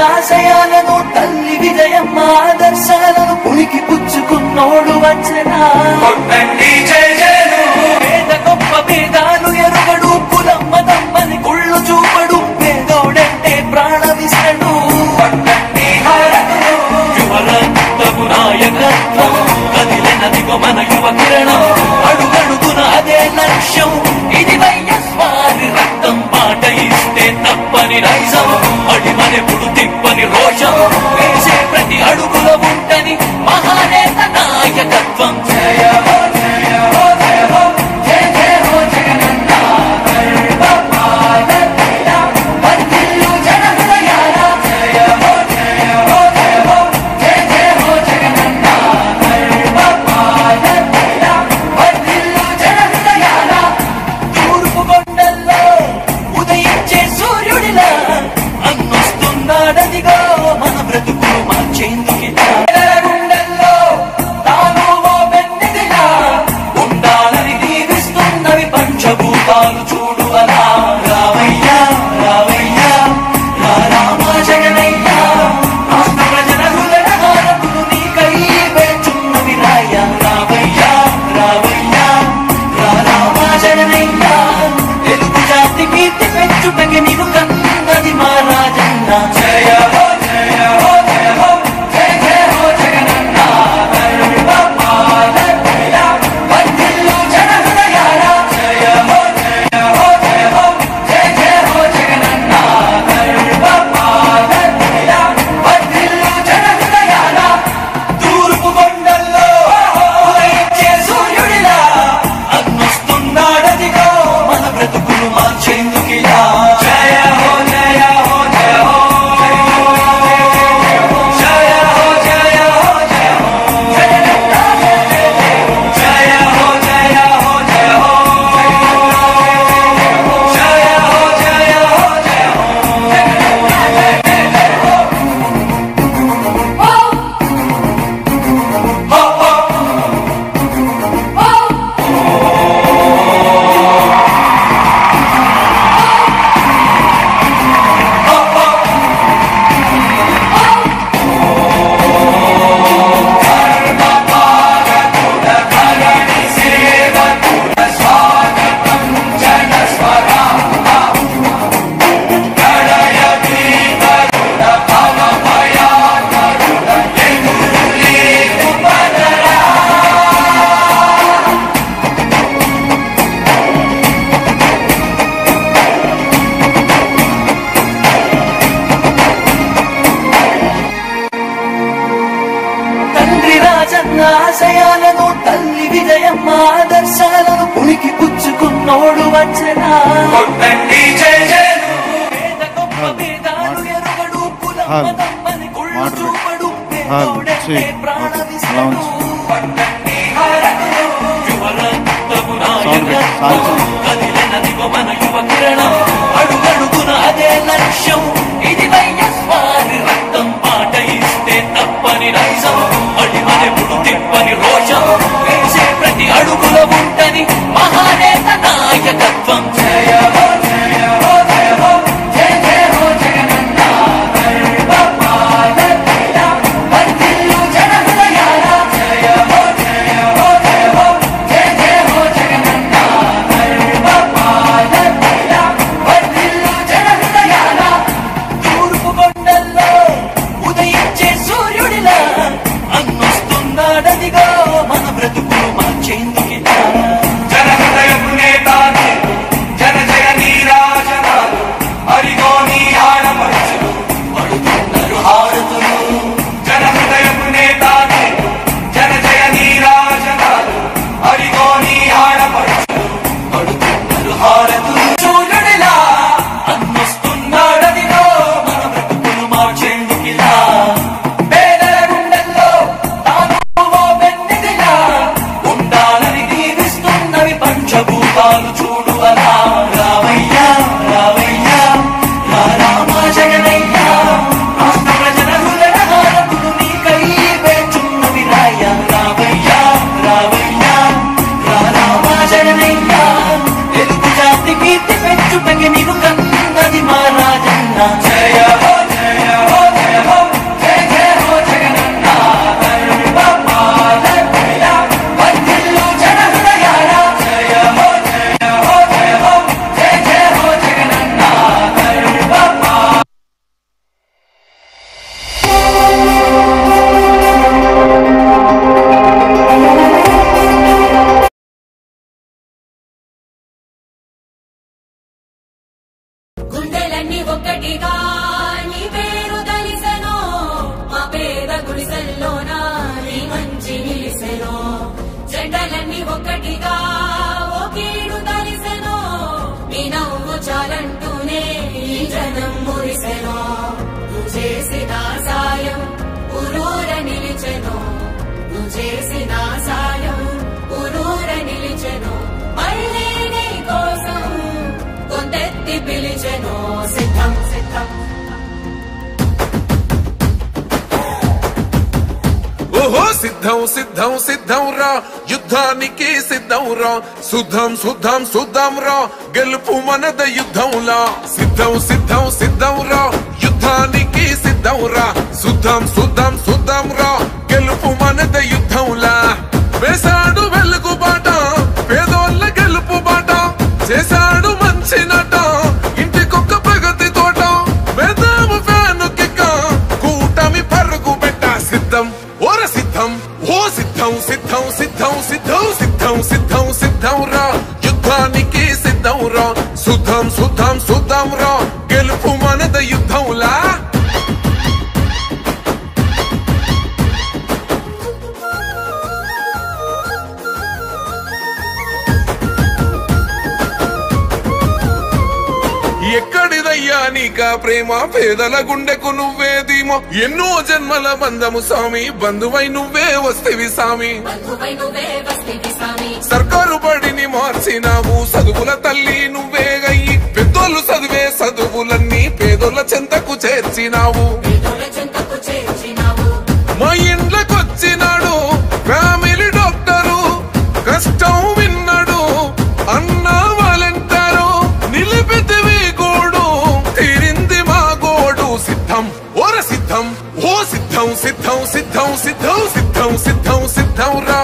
ఆశయాలను తల్లి విజయమ్మ ఆదర్శాలను పుణికి పుచ్చుకున్నోడు వచ్చనా పేద గొప్ప భేదాలు ఎరుగడు కులమ్మ తమ్మని కుళ్ళు చూపడు పేదోడంటే ప్రాణమిస్తడు యువరక్తము నాయకత్వం కదిలినదిగో మన యువ కిరణం అడుగడుగున అదే లక్ష్యం ఇది వైఎస్ఆర్ రక్తం మాట ఇస్తే తప్పని నైజం అడిమనెప్పుడు తిప్పని రోషం వేసే ప్రతి అడుగులో ఉంటని మహానేత నాయకత్వం జయ హో జయ హో జయ హో జయ జయ హో జగనన్న వర్ధిల్లు జన హృదయాల జయ హో జయ హో జయ హో జయ జయ హో జగనన్న వర్ధిల్లు జన హృదయాల తూర్పు కొండల్లో ఉదయించే సూర్యుడిలా అన్నొస్తున్నాడదిగో మన బ్రతుకులు మార్చేందుకిలా గుండెల్లో తాను ఓ వెన్నెదిలా ఉండాలని దీవిస్తున్నవి పంచభూతాలు చూడు అలా రావయ్యా రావయ్యా రామా జగనయ్యా రాష్ట్ర ప్రజల హృదయ హారతులు నీకై వేచున్నవి రాయ రావయ్యా రావయ్యా రామా జగనయ్యా తెలుగు జాతి కీర్తి పెంచుటకి నిన్ను కన్నది మా రాజన్న జయ హో జయ హో జయ హో జయ జయ హో జగనన్న వర్ధిల్లు జన హృదయాల జయ హో జయ హో జయ హో జయ జయ హో జగనన్న వర్ధిల్లు జన హృదయాల తూర్పు కొండల్లో ఉదయించే సూర్యుడిలా అన్నొస్తున్నాడదిగో మన బ్రతుకులు మార్చేందుకిలా జయ హో జయ హో జయ హో జయ హో జయ హో జయ హో జగనన్న జయ హో జయ హో జయ హో జయ హో జయ హో జయ తండ్రి రాజన్న ఆశయాలను తల్లి విజయమ్మ ఆదర్శాలను పుణికి పుచ్చుకున్నోడు వచ్చనా పేద గొప్ప భేదాలు ఎరుగడు కులమ్మ తమ్మని కుళ్ళు చూపడు పేదోడంటే ప్రాణమిస్తడు యువరక్తము నాయకత్వం కదిలినదిగో మన యువ కిరణం అడుగడుగున అదే లక్ష్యం ఇది వైఎస్ఆర్ రక్తం మాట ఇస్తే తప్పని నైజం అడిమనెప్పుడు తిప్పని రోషం వేసే ప్రతి అడుగులో ఉంటని మహానేత నాయకత్వం జయ హో జయ హో జయ హో జయ జయ హో జగనన్న వర్ధిల్లు జన హృదయాల జయ హో జయ హో జయ హో జయ జయ హో జగనన్న చేసిన సాయం ఊరూర నిలిచెను మళ్ళీ నీ కోసం కొందెత్తి పిలిచెను సిద్ధం సిద్ధం ఓహో సిద్ధం సిద్ధం సిద్ధం రా యుద్ధానికి సిద్ధం రా శుద్ధం శుద్ధం శుద్ధం రా గెలుపు మనద యుద్ధంలా సిద్ధం సిద్ధం సిద్ధం రా యుద్ధానికి సిద్ధం రా శుద్ధం శుద్ధం శుద్ధం రా గెలుపు మనద యుద్ధంలా వేసాడు వెలుగు బాట పేదోళ్ళ గెలుపు బాట చేశాడు మంచి నట ఇంటికొక్క ప్రగతి తోట వేదాము ఫ్యాను కిక్క కూటమి పరుగు పెట్ట సిద్ధం ఓర సిద్ధం ఓ సిద్ధం సిద్ధం సిద్ధం సిద్ధం సిద్ధం సిద్ధం సిద్ధం రా యుద్ధానికి సిద్ధం రా శుద్ధం శుద్ధం శుద్ధం రా గెలుపు మనద యుద్ధంలా ఎక్కడిదయ్యా నీకా ప్రేమ పేదల గుండెకు నువ్వే ధీమో ఎన్నో జన్మల బంధము స్వామి బంధువై నువ్వే వస్తేవి స్వామి సర్కారు బడిని మార్చినావు చదువుల తల్లి నువ్వే గయ్యి పెద్దోళ్ళు చదివే చదువులన్నీ పేదోళ్ళ చెంతకు చేర్చినావు మా ఇండ్లకొచ్చినాడు ఫ్యామిలీ డాక్టరు కష్టం విన్నాడు అన్నా వాలంటారు నిలిపితివి గోడు తీరింది మా గోడు సిద్ధం ఓర సిద్ధం ఓ సిద్ధం సిద్ధం సిద్ధం సిద్ధం సిద్ధం సిద్ధం సిద్ధం రా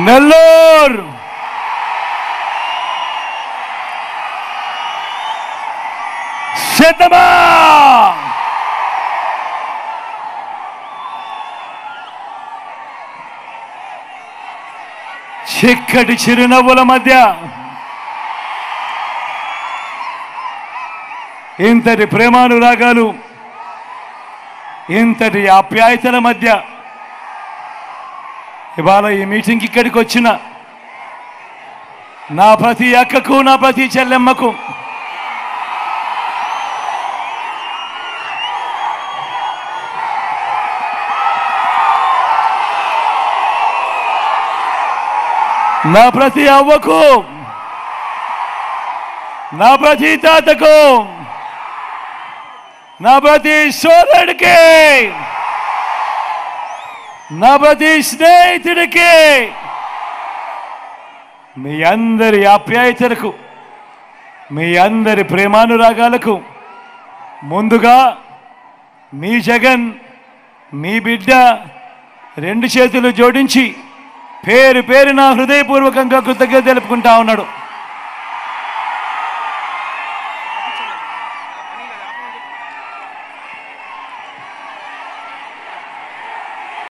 నెల్లూరు సిద్ధమా చిక్కటి చిరునవ్వుల మధ్య ఇంతటి ప్రేమానురాగాలు ఇంతటి ఆప్యాయతల మధ్య ఇవాళ ఈ మీటింగ్కి ఇక్కడికి వచ్చిన నా ప్రతి అక్కకు నా ప్రతి చెల్లెమ్మకు నా ప్రతి అవ్వకు నా ప్రతి తాతకు నా ప్రతి సోదరుడికి నా ప్రతి స్నేహితుడికి మీ అందరి ఆప్యాయతలకు మీ అందరి ప్రేమానురాగాలకు ముందుగా మీ జగన్ మీ బిడ్డ రెండు చేతులు జోడించి పేరు పేరున హృదయపూర్వకంగా కృతజ్ఞతలు తెలుపుకుంటా ఉన్నాడు.